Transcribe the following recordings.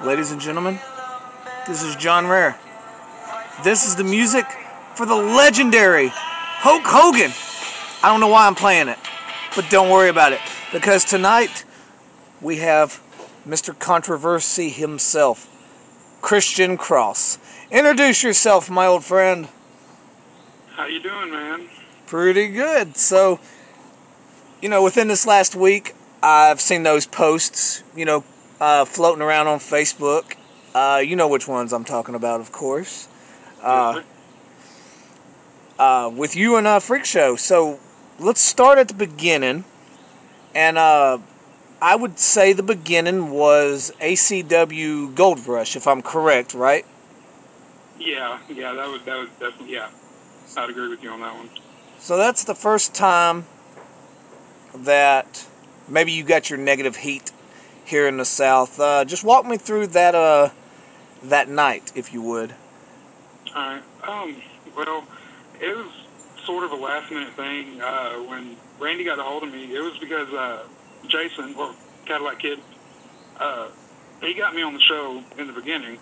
Ladies and gentlemen, this is John Rare. This is the music for the legendary Hulk Hogan. I don't know why I'm playing it, but don't worry about it, because tonight we have Mr. Controversy himself, Christian Cross. Introduce yourself, my old friend. How you doing, man? Pretty good. So, within this last week, I've seen those posts, floating around on Facebook. You know which ones I'm talking about, of course. With you and Freak Show. So, let's start at the beginning. And I would say the beginning was ACW Gold Rush, if I'm correct, right? Yeah, that was definitely, yeah. I'd agree with you on that one. So that's the first time that maybe you got your negative heat here in the South. Just walk me through that that night, if you would. Alright, well, it was sort of a last-minute thing. When Randy got a hold of me, it was because Jason, or Cadillac Kid, he got me on the show in the beginning.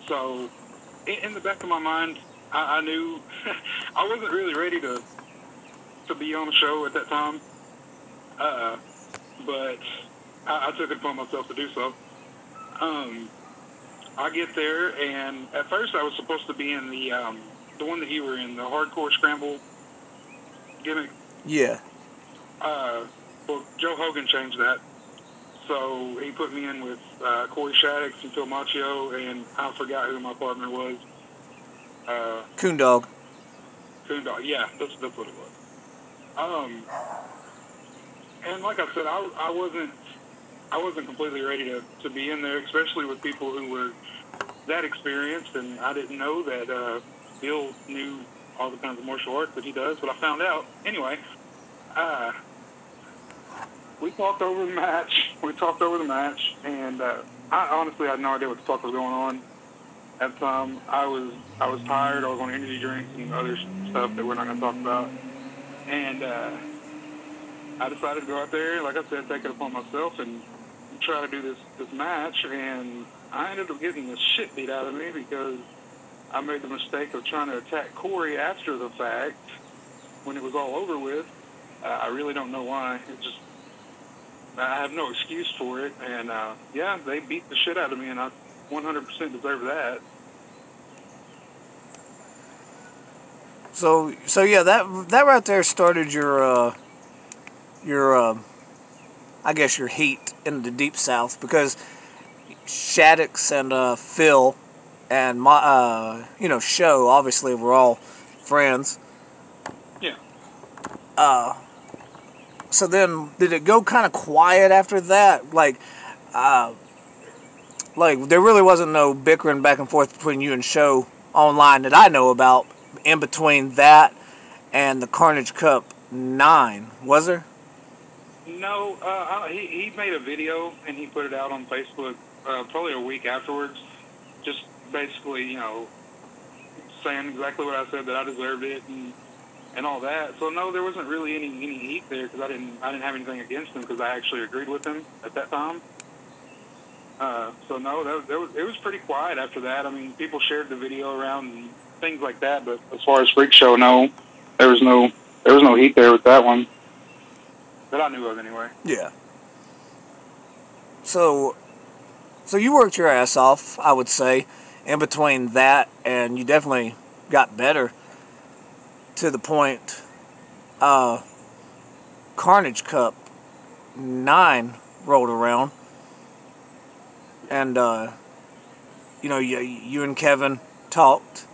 So, in the back of my mind, I knew I wasn't really ready to be on the show at that time, but I took it upon myself to do so. I get there, and at first I was supposed to be in the one that you were in, the Hardcore Scramble gimmick. Yeah. Well, Joe Hogan changed that, so he put me in with Corey Shaddix and Phil Macchio, and I forgot who my partner was. Coondog. Coondog, yeah, that's what it was. And like I said, I wasn't completely ready to be in there, especially with people who were that experienced, and I didn't know that Bill knew all the kinds of martial arts that he does, but I found out. Anyway, we talked over the match, and I honestly had no idea what the fuck was going on at the time. I was tired. I was on energy drinks and other stuff that we're not going to talk about. And I decided to go out there, like I said, take it upon myself and try to do this match. And I ended up getting the shit beat out of me because I made the mistake of trying to attack Corey after the fact when it was all over with. I really don't know why. I have no excuse for it. And yeah, they beat the shit out of me, and I 100% deserve that. So yeah, that right there started your I guess your heat in the Deep South, because Shaddix and Phil and my Show, obviously we're all friends. Yeah. So then, did it go kind of quiet after that? Like there really wasn't no bickering back and forth between you and Show online that I know about in between that and the Carnage Cup 9, was there? No, he made a video and he put it out on Facebook probably a week afterwards, just basically, saying exactly what I said, that I deserved it and all that. So no, there wasn't really any heat there, because I didn't have anything against him, because I actually agreed with him at that time. So no, it was pretty quiet after that. I mean, people shared the video around and things like that, but as far as Freak Show, no, there was no heat there with that one that I knew of, anyway. Yeah. So you worked your ass off, I would say, in between that, and you definitely got better to the point Carnage Cup 9 rolled around, and you and Kevin talked,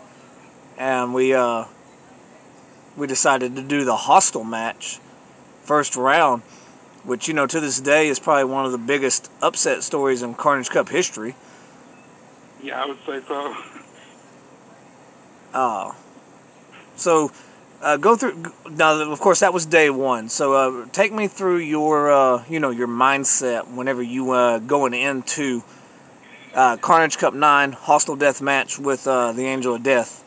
and we decided to do the Hostile match, first round, which to this day is probably one of the biggest upset stories in Carnage Cup history. Yeah, I would say so. So go through. Now, of course, that was day one. So take me through your your mindset whenever you going into Carnage Cup 9 Hostile Death match with the Angel of Death.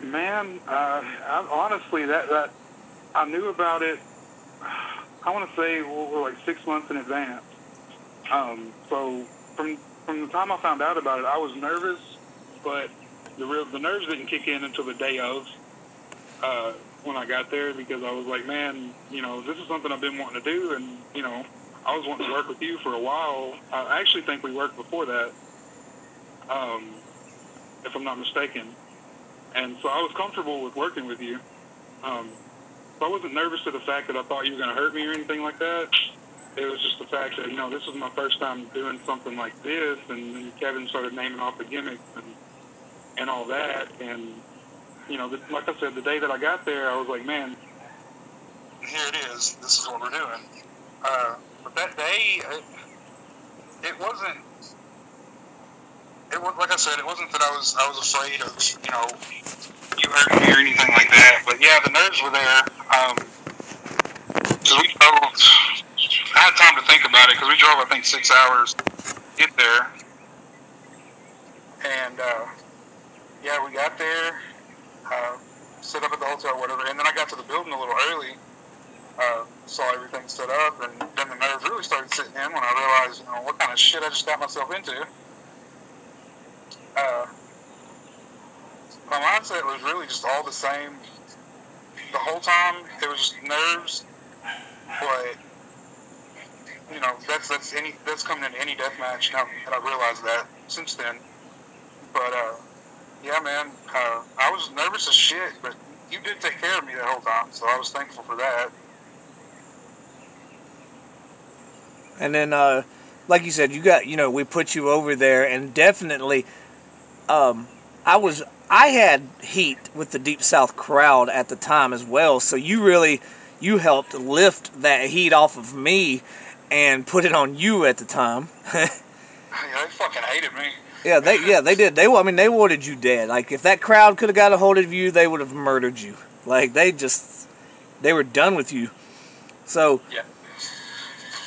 Man, honestly, that I knew about it, I want to say, we're like 6 months in advance. So from the time I found out about it, I was nervous, but the nerves didn't kick in until the day of when I got there, because I was like, man, this is something I've been wanting to do, and I was wanting to work with you for a while. I actually think we worked before that, if I'm not mistaken. And so I was comfortable with working with you. So I wasn't nervous to the fact that I thought you were going to hurt me or anything like that. It was just the fact that, this was my first time doing something like this, and then Kevin started naming off the gimmicks and all that. And, like I said, the day that I got there, I was like, man, here it is. This is what we're doing. But that day, it wasn't, like I said, it wasn't that I was afraid of, you hurting me or anything like that. But yeah, the nerves were there. Because we drove, I had time to think about it, because we drove, I think, 6 hours to get there. And, yeah, we got there, set up at the hotel, whatever, and then I got to the building a little early, saw everything set up, and then the nerves really started sitting in when I realized, what kind of shit I just got myself into. My mindset was really just all the same the whole time. It was just nerves, but that's coming into any death match now, and I've realized that since then. But yeah, man, I was nervous as shit, but you did take care of me that whole time, so I was thankful for that. And then, like you said, you got, we put you over there, and definitely, I had heat with the Deep South crowd at the time as well, so you helped lift that heat off of me and put it on you at the time. Yeah, they fucking hated me. Yeah, they did. They wanted you dead. Like, if that crowd could have got a hold of you, they would have murdered you. Like, they were done with you. So, yeah.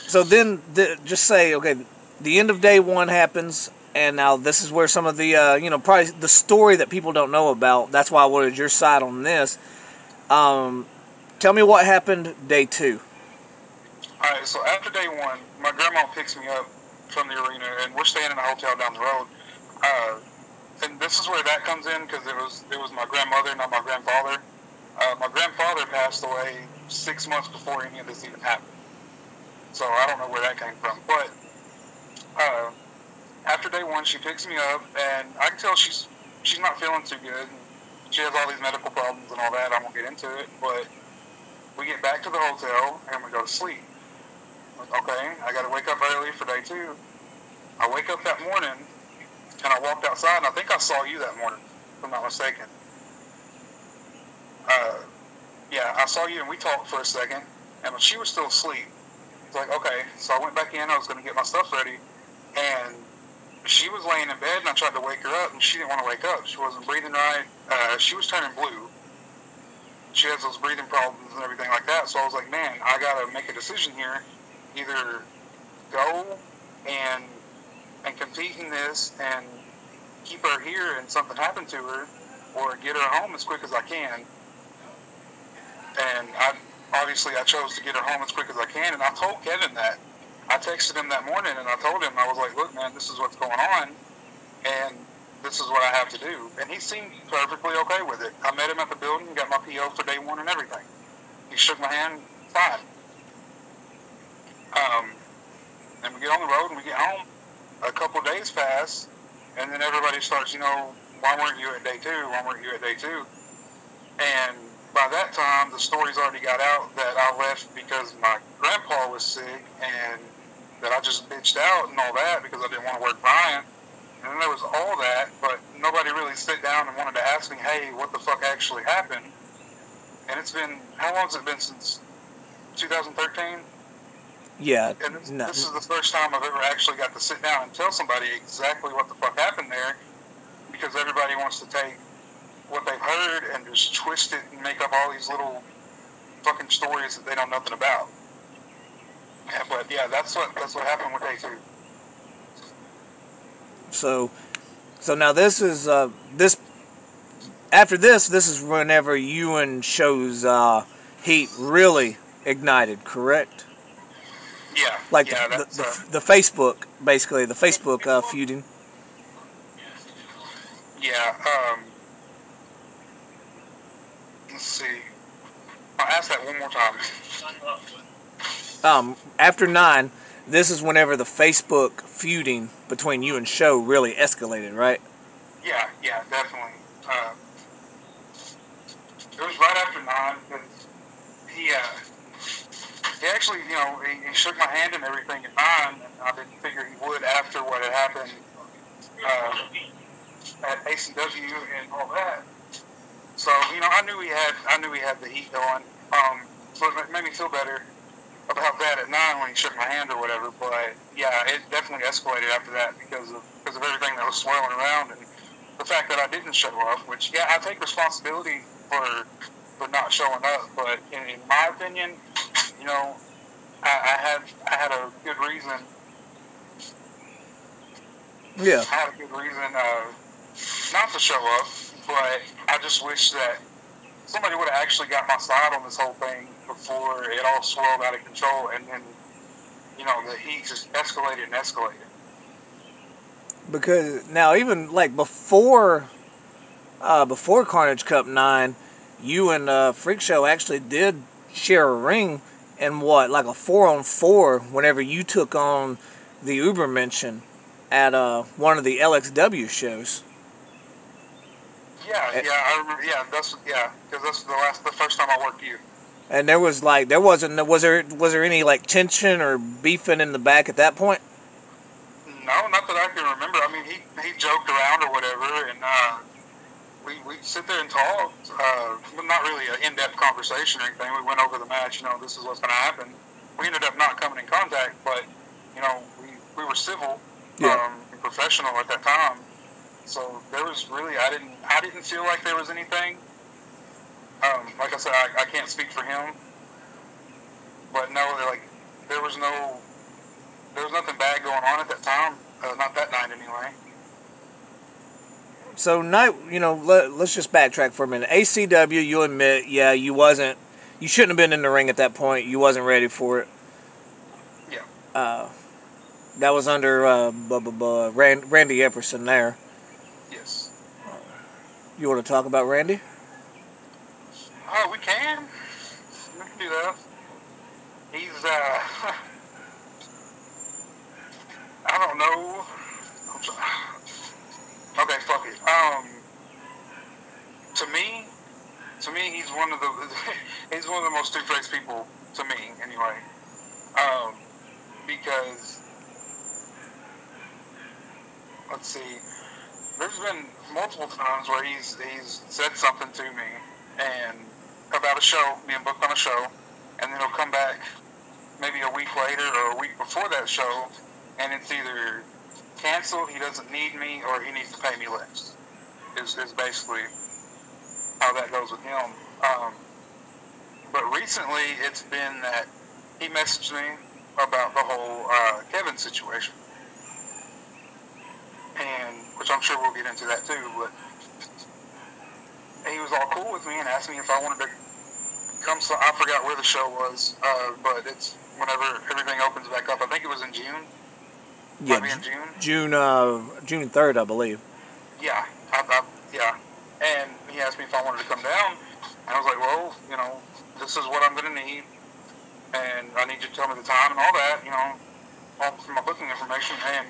So then, just say, okay, the end of day one happens, and now this is where some of the, probably the story that people don't know about. That's why I wanted your side on this. Tell me what happened day two. All right, so after day one, my grandma picks me up from the arena, and we're staying in a hotel down the road. And this is where that comes in, because it was my grandmother, not my grandfather. My grandfather passed away 6 months before any of this even happened. So I don't know where that came from. But after day one, she picks me up, and I can tell she's not feeling too good. She has all these medical problems and all that. I won't get into it. But we get back to the hotel, and we go to sleep. Okay, I got to wake up early for day two. I wake up that morning, and I walked outside, and I think I saw you that morning, if I'm not mistaken. Yeah, I saw you, and we talked for a second, and she was still asleep. It's like, okay, so I went back in, I was going to get my stuff ready, and she was laying in bed, and I tried to wake her up, and she didn't want to wake up. She wasn't breathing right. She was turning blue. She has those breathing problems and everything like that, so I was like, man, I got to make a decision here. Either go and compete in this and keep her here and something happened to her, or get her home as quick as I can. And I chose to get her home as quick as I can, and I told Kevin that. I texted him that morning, and I told him, I was like, look, man, this is what's going on, and this is what I have to do. And he seemed perfectly okay with it. I met him at the building, got my PO for day one and everything. He shook my hand, fine. And we get on the road and we get home. A couple of days pass, and then everybody starts, why weren't you at day two? Why weren't you at day two? And by that time, the story's already got out that I left because my grandpa was sick, and that I just bitched out and all that because I didn't want to work Brian. And then there was all that, but nobody really sat down and wanted to ask me, hey, what the fuck actually happened? And it's been, how long has it been since 2013? Yeah. And this is the first time I've ever actually got to sit down and tell somebody exactly what the fuck happened there, because everybody wants to take what they've heard and just twist it and make up all these little fucking stories that they know nothing about. Yeah, but yeah, that's what happened with day two. So now this is after this is whenever you and Show's heat really ignited, correct? Yeah. Like yeah, the Facebook, basically, the Facebook feuding. Yeah. Let's see. I'll ask that one more time. After 9, this is whenever the Facebook feuding between you and Show really escalated, right? Yeah, definitely. It was right after 9 because he actually, he shook my hand and everything at 9, and I didn't figure he would after what had happened at ACW and all that. So, I knew he had the heat going. So it made me feel better about that at 9 when he shook my hand or whatever. But yeah, it definitely escalated after that because of everything that was swirling around and the fact that I didn't show up. Which, yeah, I take responsibility for not showing up. But in my opinion, I had a good reason. Yeah. I had a good reason not to show up, but I just wish that somebody would have actually got my side on this whole thing before it all swirled out of control, and then, the heat just escalated and escalated. Because now, even like before Carnage Cup 9, you and Freak Show actually did share a ring in like a 4-on-4 whenever you took on the Ubermenschen at one of the LXW shows. Yeah, I remember. Yeah, because that's the first time I worked you. And was there any like tension or beefing in the back at that point? No, not that I can remember. I mean, he joked around or whatever, and we'd sit there and talk, but not really an in-depth conversation or anything. We went over the match. This is what's going to happen. We ended up not coming in contact, but we were civil, and professional at that time. So there was really I didn't feel like there was anything. Like I said, I can't speak for him, but no, there was nothing bad going on at that time. Not that night anyway. So let's just backtrack for a minute. ACW, you admit, you shouldn't have been in the ring at that point. You wasn't ready for it. Yeah. That was under Randy Epperson there. Yes. You want to talk about Randy? Oh, we can. We can do that. He's I don't know. Okay, fuck it. To me, he's one of the most two-faced people to me, anyway. Because let's see, there's been multiple times where he's said something to me and about a show, being booked on a show, and then he'll come back maybe a week later or a week before that show, and it's either canceled, he doesn't need me, or he needs to pay me less. Is basically how that goes with him. But recently, it's been that he messaged me about the whole Kevin situation, and which I'm sure we'll get into that too. But he was all cool with me and asked me if I wanted to come. So I forgot where the show was, but it's whenever everything opens back up. I think it was in June. Yeah, in June. June 3rd, I believe. Yeah, yeah. And he asked me if I wanted to come down, and I was like, well, this is what I'm going to need, and I need you to tell me the time and all that, all from my booking information. And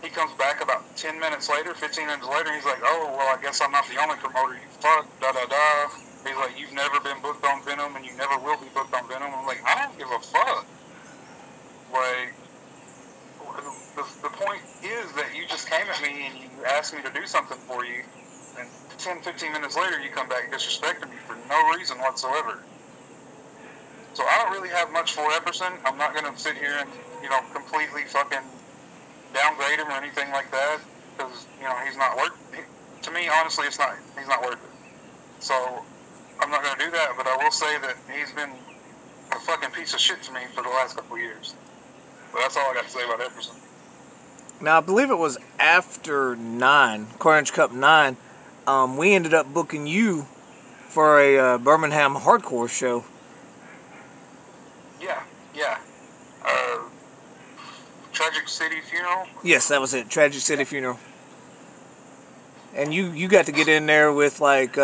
he comes back about 10 minutes later, 15 minutes later, and he's like, oh, well, I guess I'm not the only promoter you fuck, da-da-da. He's like, you've never been booked on Venom, and you never will be booked on Venom. I'm like, I don't give a fuck. Like, the point is that you just came at me and you asked me to do something for you, and 10, 15 minutes later you come back disrespecting me for no reason whatsoever. So I don't really have much for Epperson. I'm not going to sit here and, completely fucking downgrade him or anything like that, because, he's not worth it. To me, honestly, he's not worth it. So I'm not going to do that, but I will say that he's been a fucking piece of shit to me for the last couple of years. But that's all I got to say about Epperson. Now, I believe it was after 9, Carnage Cup 9, we ended up booking you for a Birmingham hardcore show. Yeah. Tragic City Funeral. Yes, that was it. Tragic City Funeral. And you got to get in there with like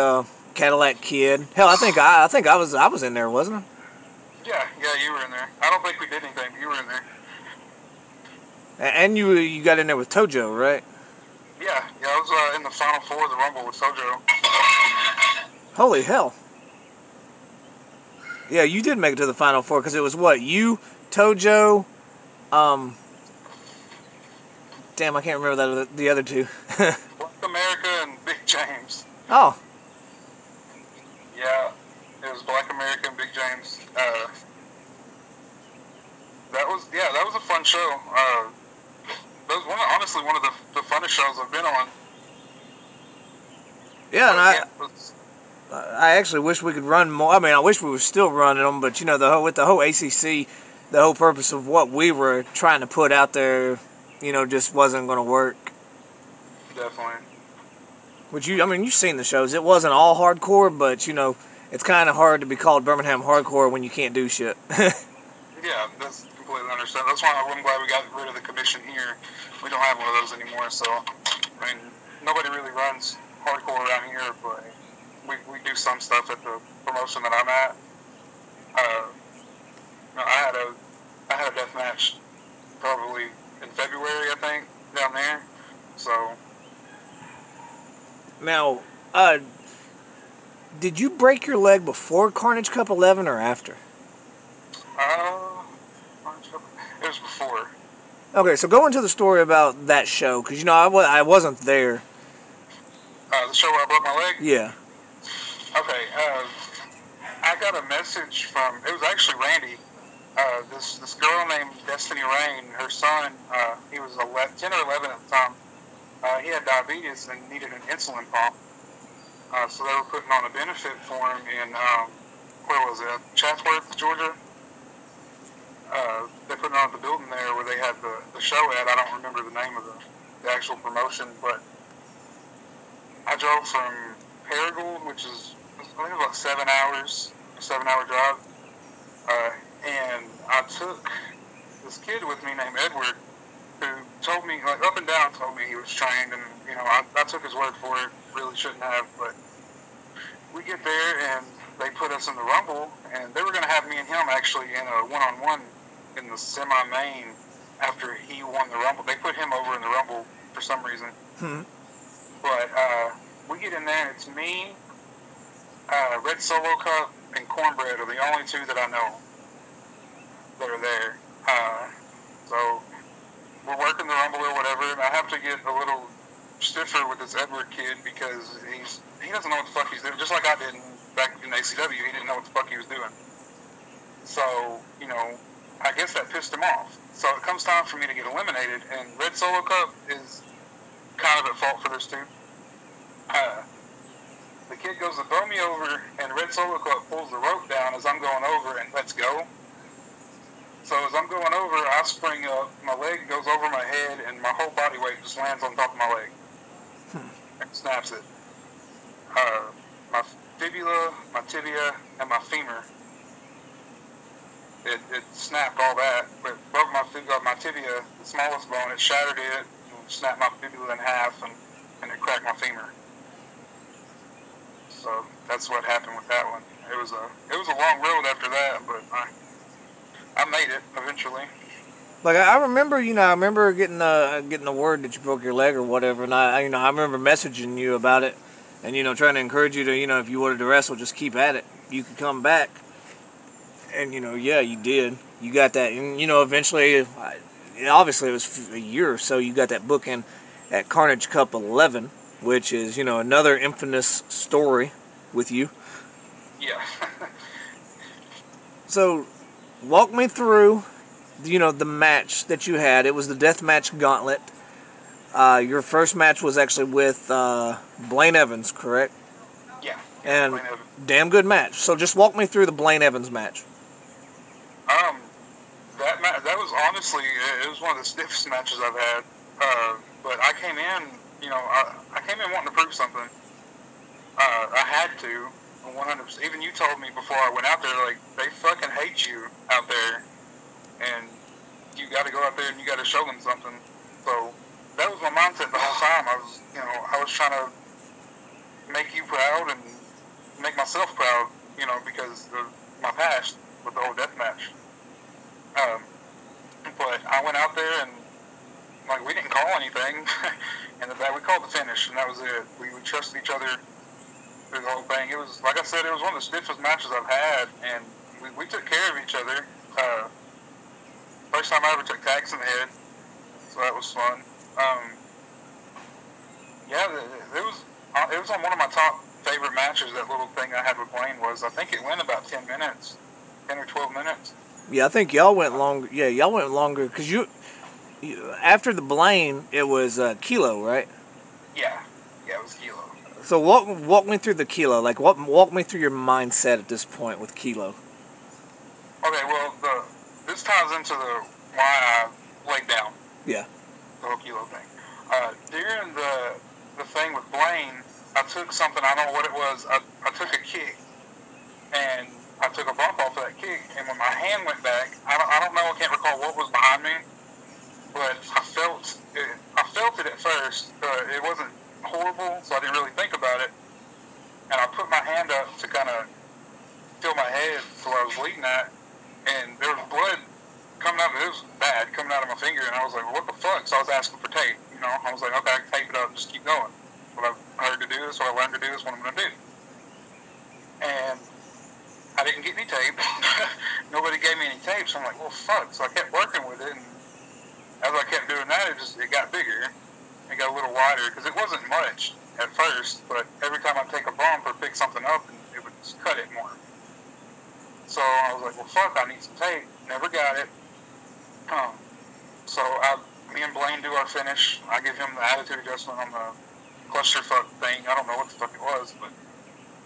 Cadillac Kid. Hell, I think I was in there, wasn't I? Yeah, you were in there. I don't think we did anything, but you were in there. And you got in there with Tojo, right? Yeah, I was in the final four of the Rumble with Tojo. Holy hell. Yeah, you did make it to the final four because it was what? You, Tojo, damn, I can't remember the other two. Black America and Big James. Oh. Yeah, it was Black America and Big James. That was a fun show. That was honestly one of the funnest shows I've been on. Yeah, and I actually wish we could run more. I mean, I wish we were still running them, but you know, with the whole ACC, the whole purpose of what we were trying to put out there, you know, just wasn't going to work. Definitely. Which you've seen the shows. It wasn't all hardcore, but you know, it's kind of hard to be called Birmingham hardcore when you can't do shit. Yeah, that's completely understandable. That's why I'm glad we got rid of the commission here. We don't have one of those anymore, so I mean, nobody really runs hardcore around here, but we do some stuff at the promotion that I'm at. I had a death match probably in February, I think, down there. So now, did you break your leg before Carnage Cup 11 or after? It was before. Okay, so go into the story about that show, because you know I wasn't there. The show where I broke my leg? Yeah. Okay, I got a message from, it was actually Randy, this girl named Destiny Rain. Her son, he was 10 or 11 at the time. He had diabetes and needed an insulin pump. So they were putting on a benefit for him in, where was it, Chatsworth, Georgia? They put it on at the building there where they had the show at. I don't remember the name of the actual promotion, but I drove from Paragould, which is, I think, about 7 hours, a 7-hour drive, and I took this kid with me named Edward, who told me, like, up and down told me he was trained, and, you know, I took his word for it, really shouldn't have, but we get there, and they put us in the Rumble, and they were going to have me and him actually in a one-on-one in the semi-main after he won the Rumble. They put him over in the Rumble for some reason. But we get in there, and it's me, Red Solo Cup, and Cornbread are the only two that I know that are there. So we're working the Rumble or whatever, and I have to get a little stiffer with this Edward kid because he doesn't know what the fuck he's doing. Just like I didn't back in ACW, he didn't know what the fuck he was doing. So, you know, I guess that pissed him off. So it comes time for me to get eliminated, and Red Solo Cup is kind of at fault for this too. The kid goes to throw me over, and Red Solo Cup pulls the rope down as I'm going over and lets go. So as I'm going over, I spring up, my leg goes over my head, and my whole body weight just lands on top of my leg. And snaps it. My fibula, my tibia, and my femur. It snapped all that. It broke my tibia, the smallest bone. It shattered it, and snapped my fibula in half, and it cracked my femur. So that's what happened with that one. It was a long road after that, but I made it eventually. Like I remember, you know, I remember getting the word that you broke your leg or whatever, and I remember messaging you about it, and you know, trying to encourage you to, you know, if you wanted to wrestle, just keep at it. You could come back, and you know, yeah, you did. You got that, and you know, eventually, obviously, it was a year or so. You got that booking at Carnage Cup 11, which is, you know, another infamous story with you. Yeah. So, walk me through, you know, the match that you had. It was the Deathmatch Gauntlet. Your first match was actually with Blaine Evans, correct? Yeah. And Blaine Evans. damn good match. So just walk me through the Blaine Evans match. That was honestly, it was one of the stiffest matches I've had. But I came in, you know, I came in wanting to prove something. I had to, 100%. Even you told me before I went out there, like, they fucking hate you out there. And you got to go out there and you got to show them something. So that was my mindset the whole time. I was trying to make you proud and make myself proud, because of my past with the whole death match. But I went out there and we didn't call anything, and we called the finish, and that was it. We trusted each other through the whole thing. It was, like I said, it was one of the stiffest matches I've had, and we took care of each other. First time I ever took tags in the head, so that was fun. It was on one of my top favorite matches. That little thing I had with Blaine was, I think it went about 10 minutes, 10 or 12 minutes. Yeah, I think y'all went longer. Yeah, y'all went longer because you after the Blaine, it was Kilo, right? Yeah, it was Kilo. So walk me through the Kilo. Walk me through your mindset at this point with Kilo. Okay, well, this ties into why I laid down. Yeah. The whole Kilo thing. During the thing with Blaine, I took something, I don't know what it was, I took a kick, and I took a bump off of that kick, and when my hand went back, I don't know, I can't recall what was behind me, but I felt it at first. It wasn't horrible, so I didn't really think about it, and I put my hand up to kind of feel my head so I was bleeding that, and there was blood coming out of it. It was bad, coming out of my finger, and I was like, well, what the fuck? So I was asking for tape, I was like, okay, I can tape it up, just keep going. What I've heard to do is what I learned to do is what I'm going to do. And I didn't get any tape. Nobody gave me any tape, so I'm like, well, fuck. So I kept working with it, and as I kept doing that, it got bigger. It got a little wider, because it wasn't much at first, but every time I'd take a bump or pick something up, it would just cut it more. So I was like, well, fuck, I need some tape. Never got it. So me and Blaine do our finish. I give him the attitude adjustment on the clusterfuck thing. I don't know what the fuck it was, but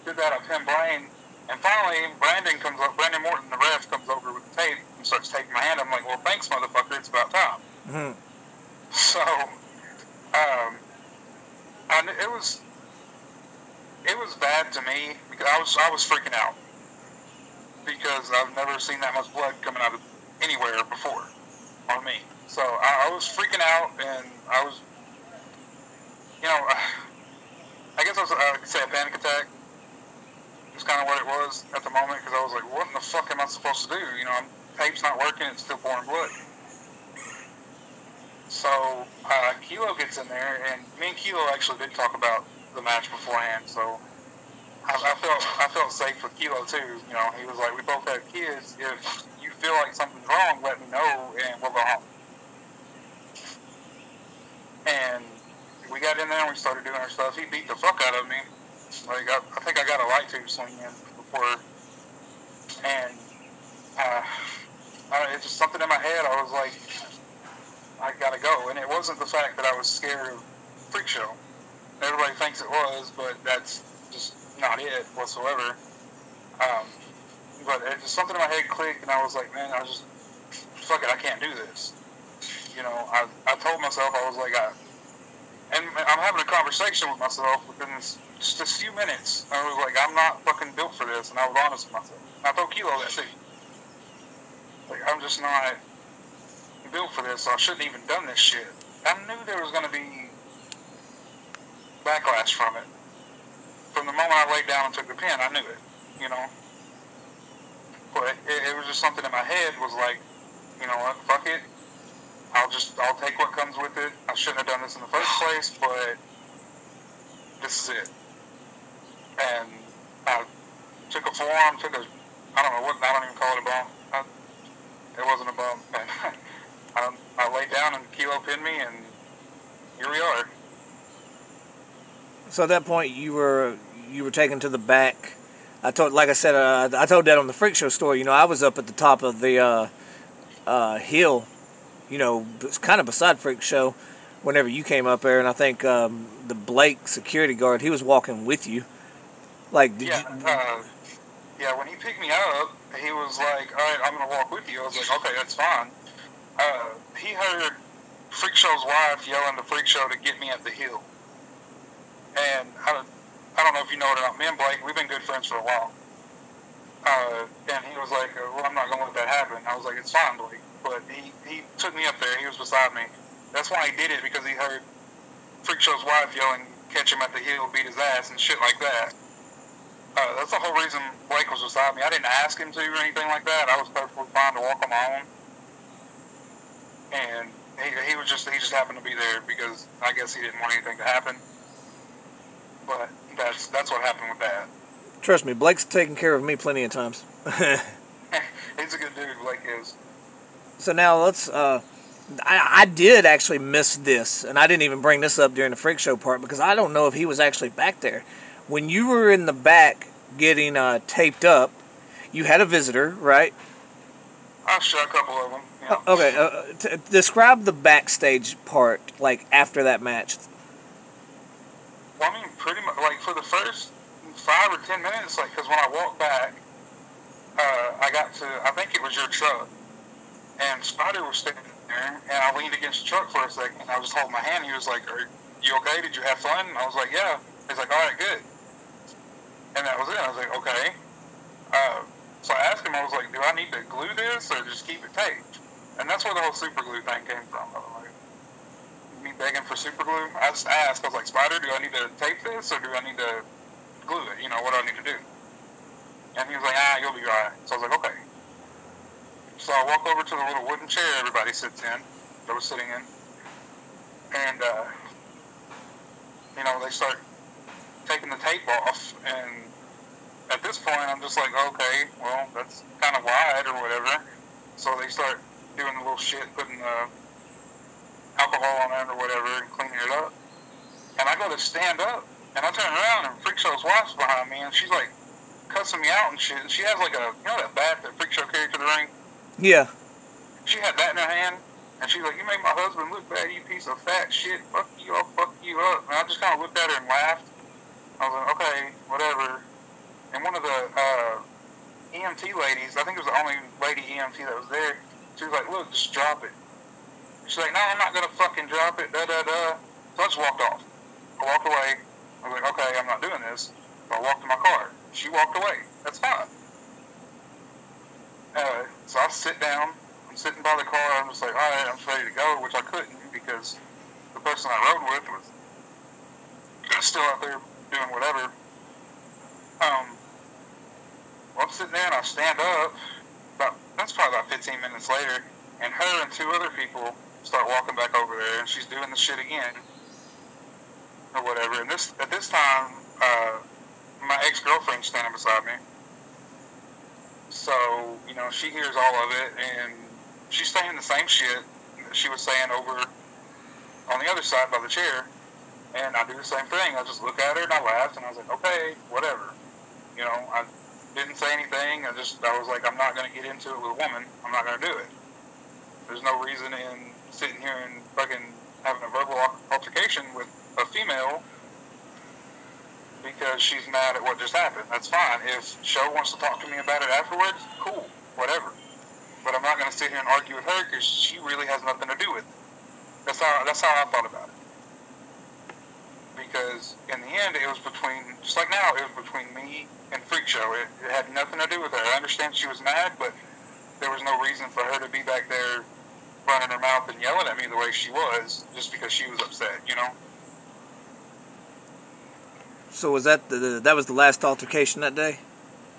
did that. I pinned Blaine, and finally Brandon Morton, the ref, comes over with the tape and starts taping my hand. I'm like, well, thanks, motherfucker. It's about time. Mm-hmm. So, it was bad to me because I was freaking out because I've never seen that much blood coming out of anywhere before on me. So I was freaking out, and I was, I guess I could say a panic attack. It's kind of what it was at the moment, because I was like, what in the fuck am I supposed to do? Tape's not working, it's still pouring blood. So Kilo gets in there, and me and Kilo actually did talk about the match beforehand, so I felt safe with Kilo too. He was like, we both have kids. If you feel like something's wrong, let me know, and we'll go home. And we got in there and we started doing our stuff. He beat the fuck out of me. I think I got a light tube swing in before, and it's just something in my head. I was like, I gotta go. And it wasn't the fact that I was scared of Freak Show. Everybody thinks it was, but that's just not it whatsoever. But it just something in my head clicked, and I was like, man, fuck it, I can't do this. I told myself, I was like, and I'm having a conversation with myself within just a few minutes. I was like, I'm not fucking built for this, and I was honest with myself. I told Kilo that too. I'm just not built for this, so I shouldn't even done this shit. I knew there was going to be backlash from it. From the moment I laid down and took the pin, I knew it, But it was just something in my head was like, you know what, fuck it. I'll take what comes with it. I shouldn't have done this in the first place, but this is it. And I took a forearm, I don't even call it a bump. It wasn't a bump. I laid down and Kilo pinned me, and here we are. So at that point, you were taken to the back. I told that on the Freak Show story. I was up at the top of the hill. It's kind of beside Freak Show. Whenever you came up there, and I think the Blake security guard, he was walking with you. When he picked me up, he was like, "All right, I'm gonna walk with you." I was like, "Okay, that's fine." He heard Freak Show's wife yelling to Freak Show to get me at the hill. And I don't know if you know it or not. Me and Blake, we've been good friends for a while. And he was like, well, I'm not going to let that happen. I was like, it's fine, Blake. But he took me up there. He was beside me. That's why he did it, because he heard Freak Show's wife yelling, catch him at the heel, beat his ass, and shit like that. That's the whole reason Blake was beside me. I didn't ask him to or anything like that. I was perfectly fine to walk on my own. And he just happened to be there because I guess he didn't want anything to happen. But that's what happened with that. Trust me, Blake's taken care of me plenty of times. He's a good dude, Blake is. So now let's, I did actually miss this, and I didn't even bring this up during the Freak Show part because I don't know if he was actually back there. When you were in the back getting taped up, you had a visitor, right? I shot a couple of them. Yeah. Okay, describe the backstage part, like, after that match. Well, I mean, pretty much, like, for the first 5 or 10 minutes, like, because when I walked back, I got to, I think it was your truck, and Spider was standing there, and I leaned against the truck for a second, and I was holding my hand. He was like, are you okay? Did you have fun? And I was like, yeah. He's like, all right, good. And that was it. I was like, okay. So I asked him, I was like, do I need to glue this or just keep it taped? And that's where the whole super glue thing came from, by the way. Me begging for super glue. I just asked, I was like, Spider, do I need to tape this or do I need to glue it? You know, what do I need to do? And he was like, you'll be right. So I was like, okay. So I walk over to the little wooden chair everybody sits in, that was sitting in. And, you know, they start taking the tape off, and at this point, I'm just like, okay, well, that's kind of wide or whatever. So they start doing the little shit, putting the alcohol on it or whatever and cleaning it up. And I go to stand up, and I turn around, and Freak Show's wife's behind me, and she's like cussing me out and shit. And she has like a, you know that bat that Freak Show carried to the ring? Yeah. She had that in her hand, and she's like, you made my husband look bad, you piece of fat shit. Fuck you, I'll fuck you up. And I just kind of looked at her and laughed. I was like, okay, whatever. And one of the EMT ladies, I think it was the only lady EMT that was there, she was like, look, just drop it. She's like, no, I'm not going to fucking drop it, da-da-da. So I just walked off. I walked away. I was like, okay, I'm not doing this. So I walked to my car. She walked away. That's fine. So I sit down. I'm sitting by the car. I'm just like, all right, I'm ready to go, which I couldn't because the person I rode with was still out there doing whatever. Well, I'm sitting there and I stand up. That's probably about 15 minutes later, and her and 2 other people start walking back over there, and she's doing the shit again, or whatever. And at this time, my ex-girlfriend's standing beside me. So, you know, she hears all of it, and she's saying the same shit that she was saying over on the other side by the chair. And I do the same thing. I just look at her and I laughed, and I was like, okay, whatever. You know, I didn't say anything. I was like, I'm not going to get into it with a woman. I'm not going to do it. There's no reason in sitting here and fucking having a verbal altercation with a female because she's mad at what just happened. That's fine. If Show wants to talk to me about it afterwards, cool, whatever. But I'm not going to sit here and argue with her because she really has nothing to do with it. That's how I thought about it. Because in the end, it was between, just like now, it was between me and Freak Show. It had nothing to do with her. I understand she was mad, but there was no reason for her to be back there running her mouth and yelling at me the way she was, just because she was upset, you know? So was that that was the last altercation that day?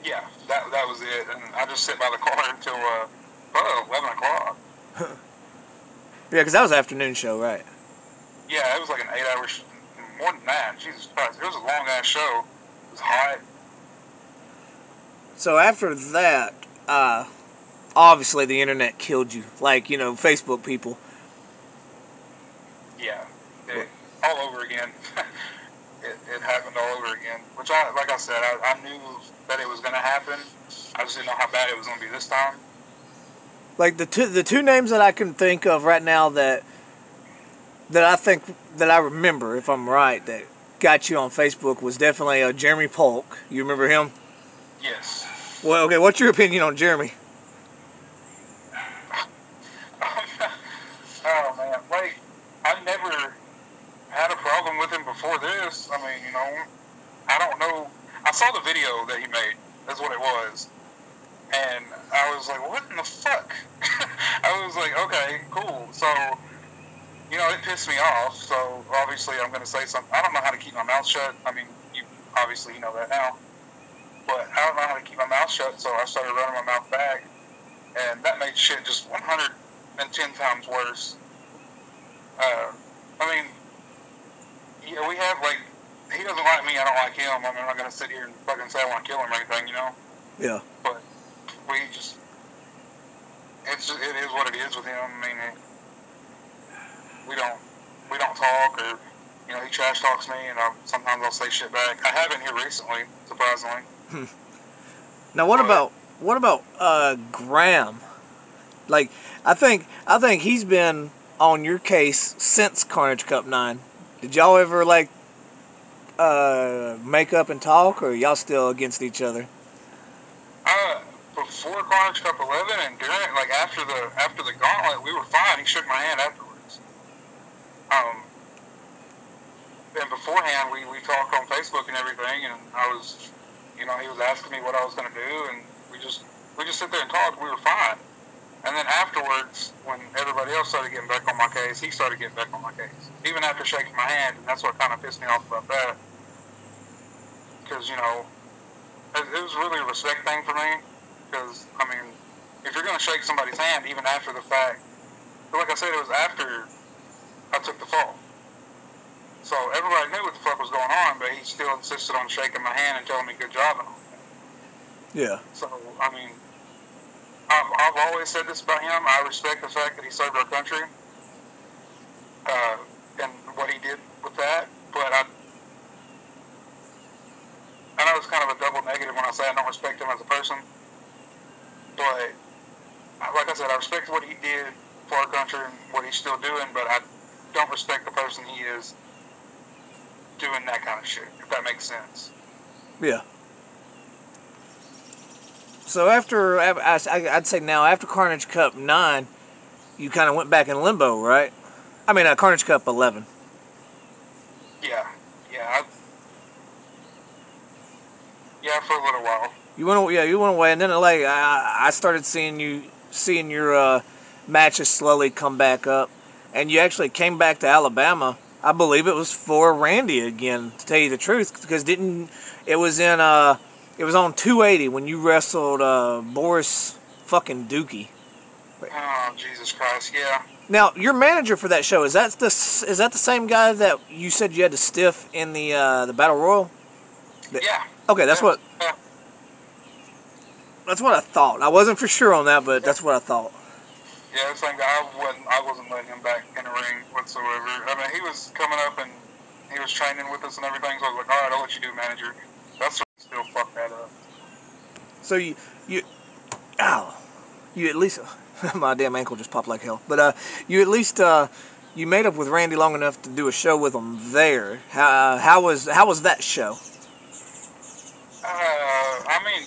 Yeah, that was it. And I just sit by the car until 11 o'clock. Yeah, because that was an afternoon show, right? Yeah, it was like an 8-hour more than that. Jesus Christ. It was a long-ass show. It was hot. So after that, obviously the internet killed you. Like, you know, Facebook people. Yeah. All over again. It happened all over again. Which, like I said, I knew that it was going to happen. I just didn't know how bad it was going to be this time. Like, the two names that I can think of right now that I remember, if I'm right, that got you on Facebook was definitely Jeremy Polk. You remember him? Yes. Well, okay, what's your opinion on Jeremy? Oh, man. Like, I never had a problem with him before this. I mean, you know, I don't know. I saw the video that he made. That's what it was. And I was like, what in the fuck? I was like, okay, cool. So, you know, it pissed me off. So, obviously, I'm going to say something. I don't know how to keep my mouth shut. I mean, you know that now. But I don't know how to keep my mouth shut, so I started running my mouth back. And that made shit just 110 times worse. I mean, yeah, we have, like, he doesn't like me, I don't like him. I mean, I'm not going to sit here and fucking say I want to kill him or anything, you know? Yeah. But we just, it is what it is with him. I mean, we don't talk, or, you know, he trash talks me, and sometimes I'll say shit back. I haven't here recently, surprisingly. Now, what about Graham? Like, I think he's been on your case since Carnage Cup 9. Did y'all ever, like, make up and talk, or y'all still against each other? Before Carnage Cup 11 and during, like, after the gauntlet, we were fine. He shook my hand afterwards. And beforehand, we talked on Facebook and everything, and I was, you know, he was asking me what I was going to do, and we just sit there and talk. We were fine. And then afterwards, when everybody else started getting back on my case, he started getting back on my case. Even after shaking my hand, and that's what kind of pissed me off about that. Because, you know, it was really a respect thing for me. Because, I mean, if you're going to shake somebody's hand, even after the fact, but like I said, it was after I took the fall. So everybody knew what the fuck was going on, but he still insisted on shaking my hand and telling me good job and all that. Yeah. So, I mean, I've always said this about him. I respect the fact that he served our country and what he did with that. But I know it's kind of a double negative when I say I don't respect him as a person. But like I said, I respect what he did for our country and what he's still doing, but I don't respect the person he is doing that kind of shit, if that makes sense. Yeah. So I'd say now, after Carnage Cup 9, you kind of went back in limbo, right? I mean, Carnage Cup 11. Yeah, for a little while. You went away, and then like I started seeing your matches slowly come back up, and you actually came back to Alabama. I believe it was for Randy again, to tell you the truth, because it was on 280 when you wrestled Boris fucking Dookie. Oh, Jesus Christ, yeah. Now, your manager for that show, is that the same guy that you said you had to stiff in the Battle Royal? Yeah. Okay, that's what I thought. I wasn't for sure on that, but that's what I thought. Yeah, the same guy. I wasn't letting him back in the ring whatsoever. I mean, he was coming up and he was training with us and everything, so I was like, all right, I'll let you do, manager. That's still fucked that up. So you at least, my damn ankle just popped like hell. But you at least you made up with Randy long enough to do a show with him there. How was that show? I mean,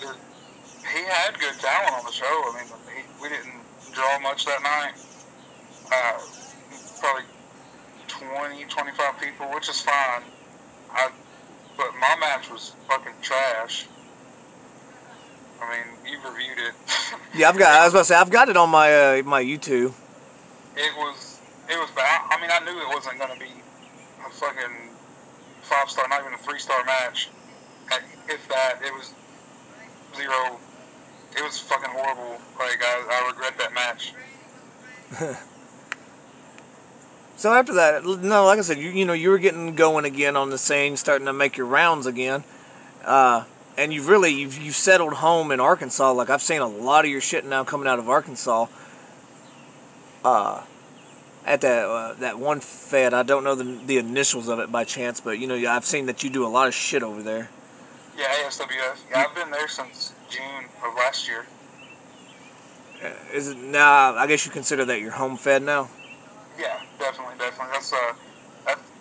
he had good talent on the show. I mean, we didn't draw much that night. Probably 20, 25 people, which is fine. But my match was fucking trash. I mean, you've reviewed it. Yeah, I was about to say, I've got it on my my YouTube. It was bad. I mean, I knew it wasn't going to be a fucking 5-star, not even a 3-star match. If that, it was 0. It was fucking horrible. Like, I regret that match. So after that, no, like I said, you were getting going again on the scene, starting to make your rounds again. And you've settled home in Arkansas. Like, I've seen a lot of your shit now coming out of Arkansas. At that one Fed, I don't know the initials of it by chance, but I've seen that you do a lot of shit over there. Yeah, ASWF. Yeah, I've been there since June of last year. Is it now? I guess you consider that your home Fed now. Yeah, definitely. That's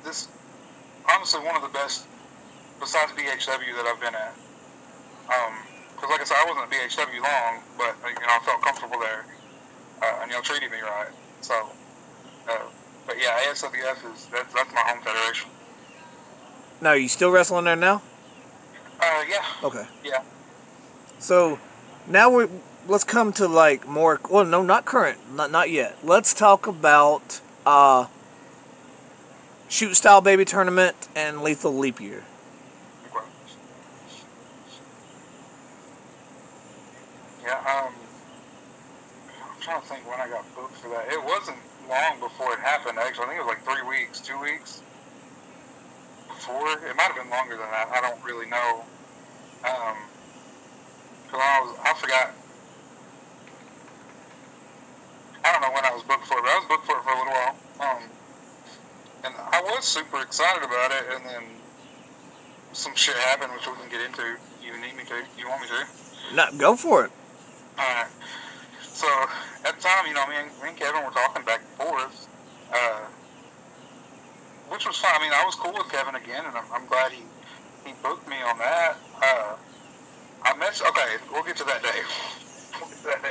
this honestly one of the best besides BHW that I've been at. Because like I said, I wasn't at BHW long, but I felt comfortable there, and y'all treated me right. So, but yeah, ASWF that's my home federation. Now, are you still wrestling there now? Yeah. Okay. Yeah. So, Now let's come to like more. Well, no, not current, not yet. Let's talk about Shoot Style Baby Tournament and Lethal Leap Year. Okay. Yeah. I'm trying to think when I got booked for that. It wasn't long before it happened. Actually, I think it was like 3 weeks, 2 weeks before. It might have been longer than that. I don't really know. I forgot. I don't know when I was booked for it, but I was booked for it for a little while. And I was super excited about it, and then some shit happened, which we can get into. You need me to? You want me to? No, go for it. Alright. So, at the time, me and Kevin were talking back and forth, which was fine. I mean, I was cool with Kevin again, and I'm glad he booked me on that. Okay, we'll get to that day. Let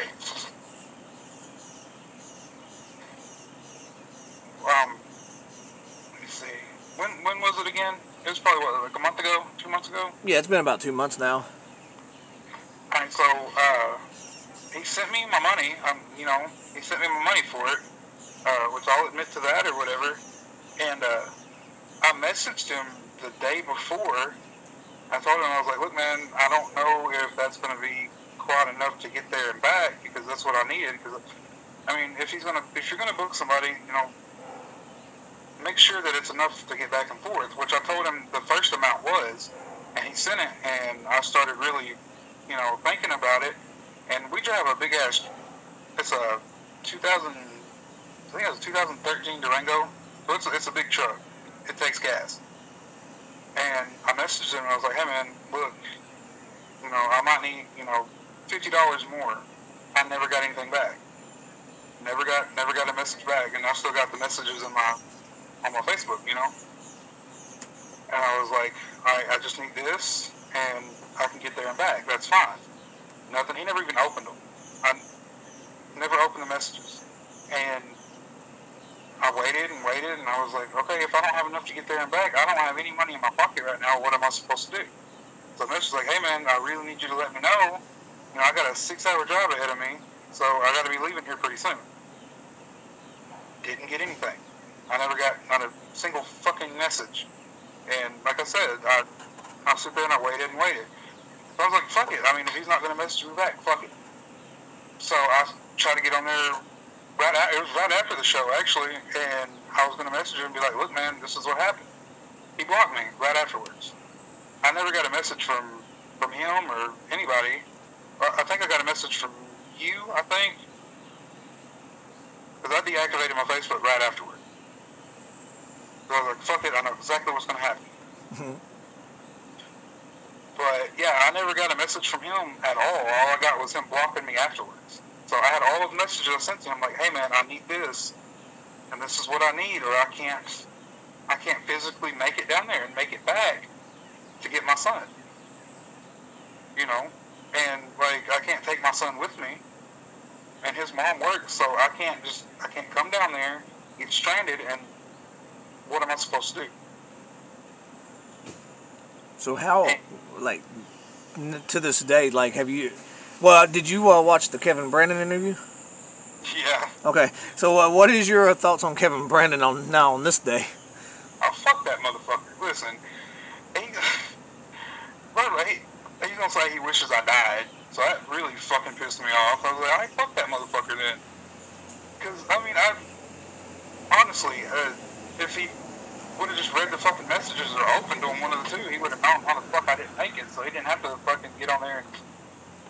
me see. When was it again? It was probably, like a month ago? 2 months ago? Yeah, it's been about 2 months now. Alright, so, he sent me my money, he sent me my money for it, which I'll admit to that or whatever, and, I messaged him the day before. I told him, I was like, look, man, I don't know if that's going to be quite enough to get there and back, because that's what I needed, because, I mean, if you're going to book somebody, make sure that it's enough to get back and forth, which I told him the first amount was, and he sent it, and I started really, thinking about it. And we drive a big ass. It's a 2013 Durango. So it's a big truck. It takes gas. And I messaged him and I was like, hey man, look, I might need, $50 more. I never got anything back. Never got a message back, and I still got the messages on my Facebook, And I was like, alright, I just need this, and I can get there and back. That's fine. Nothing. He never even opened them. I never opened the messages. And I waited, and I was like, okay, if I don't have enough to get there and back, I don't have any money in my pocket right now. What am I supposed to do? So the message was like, hey man, I really need you to let me know. I got a 6-hour job ahead of me, so I got to be leaving here pretty soon. Didn't get anything. I never got not a single fucking message. And like I said, I sit there and I waited and waited. So I was like, fuck it. I mean, if he's not going to message me back, fuck it. So I tried to get on there it was right after the show, actually, and I was going to message him and be like, look, man, this is what happened. He blocked me right afterwards. I never got a message from him or anybody. I think I got a message from you, I think. Because I deactivated my Facebook right afterward. So I was like, fuck it, I know exactly what's going to happen. Mm-hmm. But, yeah, I never got a message from him at all. All I got was him blocking me afterwards. So I had all of the messages I sent to him, like, hey, man, I need this, and this is what I need, or I can't physically make it down there and make it back to get my son. And, like, I can't take my son with me, and his mom works, so I can't come down there, get stranded, and what am I supposed to do? So how, like, to this day, like, did you watch the Kevin Brandon interview? Yeah. Okay, so what is your thoughts on Kevin Brandon on this day? Oh, fuck that motherfucker. Listen, he's gonna say he wishes I died, so that really fucking pissed me off. I was like, alright, fuck that motherfucker then. Because, I mean, honestly, if he would have just read the fucking messages or opened to him, one of the two, he would have known how the fuck I didn't make it, so he didn't have to fucking get on there and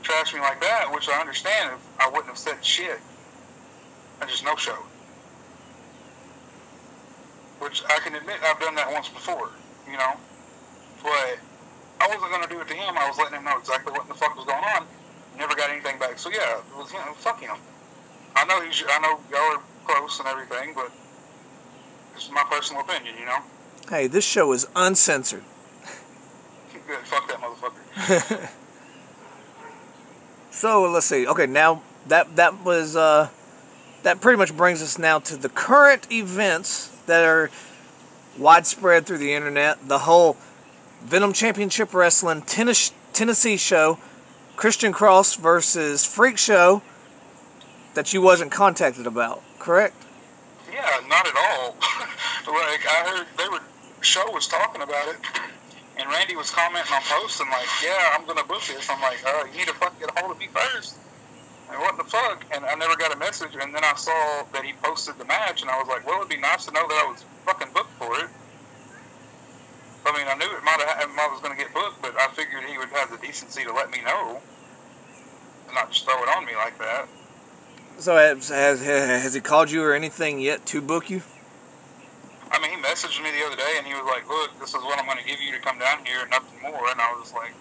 trash me like that, which I understand if I wouldn't have said shit. I just no-showed. Which I can admit I've done that once before, But I wasn't going to do it to him. I was letting him know exactly what the fuck was going on. Never got anything back. So yeah, it was fuck him. I know y'all are close and everything, but this is my personal opinion, Hey, this show is uncensored. Good, fuck that motherfucker. So let's see. Okay, now that pretty much brings us now to the current events that are widespread through the internet. The whole Venom Championship Wrestling Tennessee show Christian Cross versus Freak Show that you wasn't contacted about, correct? Yeah, not at all. Like, I heard show was talking about it, and Randy was commenting on posts and like, yeah, I'm gonna book this. I'm like, you need to fucking get a hold of me first. And what the fuck? And I never got a message, and then I saw that he posted the match, and I was like, well, it'd be nice to know that I was fucking booked for it. I mean, I knew I was gonna get booked, but I figured he would have the decency to let me know, and not just throw it on me like that. So has he called you or anything yet to book you? I mean, he messaged me the other day, and he was like, look, this is what I'm going to give you to come down here, and nothing more. And I was like,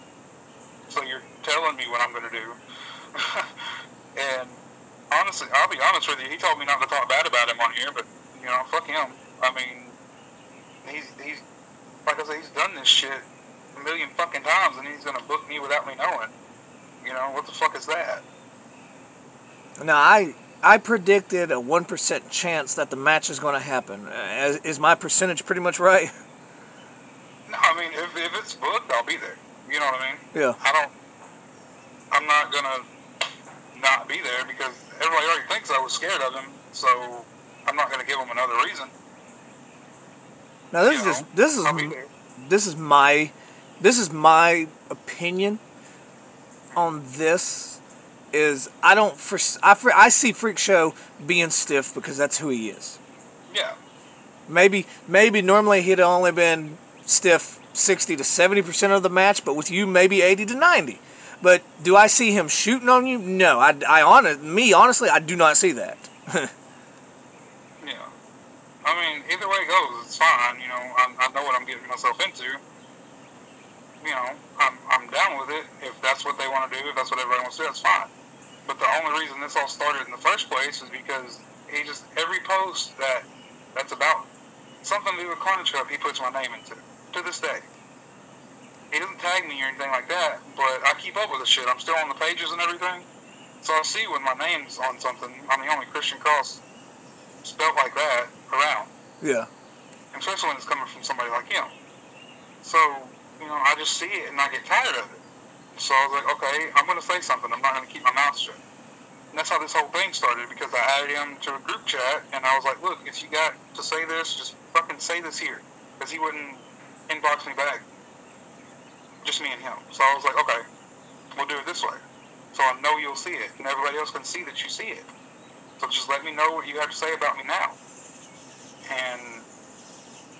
so you're telling me what I'm going to do? And honestly, I'll be honest with you, he told me not to talk bad about him on here, but, you know, fuck him. I mean, he's like I said, he's done this shit a million fucking times, and he's going to book me without me knowing. You know, what the fuck is that? Now, I predicted a 1% chance that the match is going to happen. Is my percentage pretty much right? No, I mean, if it's booked, I'll be there. You know what I mean? Yeah. I'm not going to not be there because everybody already thinks I was scared of him, so I'm not going to give him another reason. Now, this is my opinion on this. Is I see Freak Show being stiff because that's who he is. Yeah. Maybe normally he'd only been stiff 60 to 70% of the match, but with you maybe 80 to 90. But do I see him shooting on you? No, honestly, I do not see that. Yeah. I mean, either way it goes, it's fine. You know, I know what I'm getting myself into. You know, I'm down with it. If that's what they want to do, if that's what everybody wants to do, that's fine. But the only reason this all started in the first place is because every post that's about something to do with Carnage Cup, he puts my name into. To this day. He doesn't tag me or anything like that, but I keep up with the shit. I'm still on the pages and everything. So I see when my name's on something, I'm the only Christian Cross spelled like that around. Yeah. Especially when it's coming from somebody like him. So, you know, I just see it and I get tired of it. So I was like, okay, I'm going to say something. I'm not going to keep my mouth shut. And that's how this whole thing started, because I added him to a group chat, and I was like, look, if you got to say this, just fucking say this here. Because he wouldn't inbox me back. Just me and him. So I was like, okay, we'll do it this way. So I know you'll see it, and everybody else can see that you see it. So just let me know what you have to say about me now. And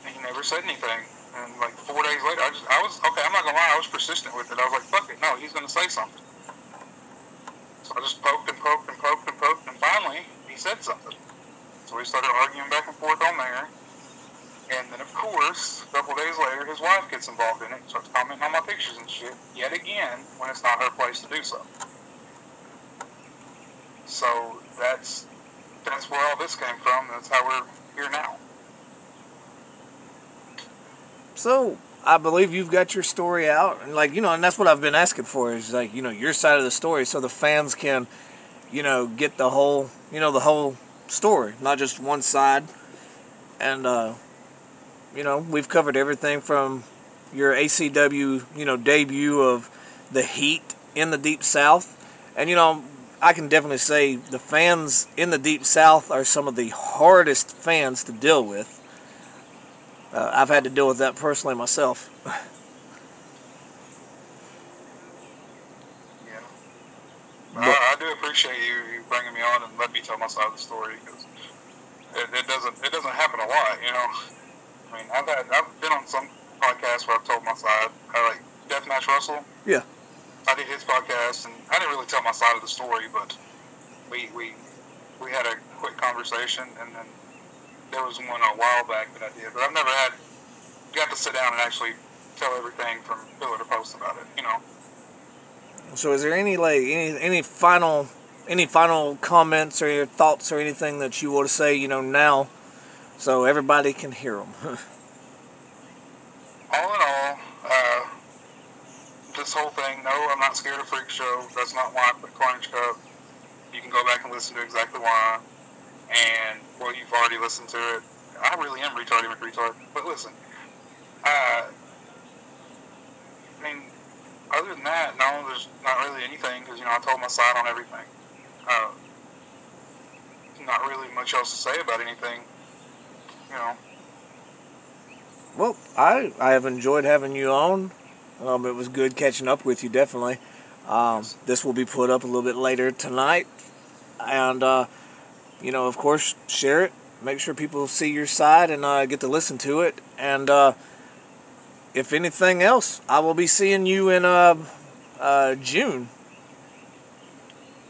he never said anything. And like 4 days later, I was okay, I'm not gonna lie, I was persistent with it. I was like, fuck it, no, he's gonna say something. So I just poked and poked and poked and poked, and finally, he said something. So we started arguing back and forth on there. And then, of course, a couple days later, his wife gets involved in it, starts commenting on my pictures and shit, yet again, when it's not her place to do so. So that's where all this came from. That's how we're here now. So, I believe you've got your story out, and and that's what I've been asking for, is your side of the story, so the fans can, get the whole story, not just one side. And, we've covered everything from your ACW, debut of the Heat in the Deep South. And, I can definitely say the fans in the Deep South are some of the hardest fans to deal with. I've had to deal with that personally myself. Yeah. I do appreciate you bringing me on and letting me tell my side of the story, because it doesn't happen a lot, I mean, I've been on some podcasts where I've told my side. I like Deathmatch Russell. Yeah. I did his podcast, and I didn't really tell my side of the story, but we had a quick conversation, and then there was one a while back that I did, but I've never got to sit down and actually tell everything from pillar to post about it, So is there any final comments or your thoughts or anything that you want to say, now, so everybody can hear them? All in all, this whole thing, no, I'm not scared of Freak Show. That's not why I put Carnage Cup. You can go back and listen to exactly why. And, well, you've already listened to it. I really am retardy McRetard. But listen, I mean, Other than that, no, there's not really anything because, I told my side on everything. Not really much else to say about anything, Well, I have enjoyed having you on. It was good catching up with you, definitely. This will be put up a little bit later tonight. And, of course, share it. Make sure people see your side and get to listen to it. And if anything else, I will be seeing you in June.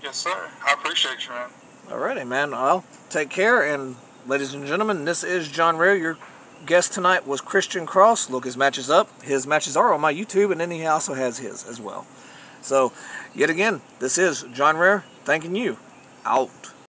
Yes, sir. I appreciate you, man. Alrighty, man. Well, take care. And ladies and gentlemen, this is John Rare. Your guest tonight was Christian Cross. Look his matches up. His matches are on my YouTube, and then he also has his as well. So, yet again, this is John Rare thanking you. Out.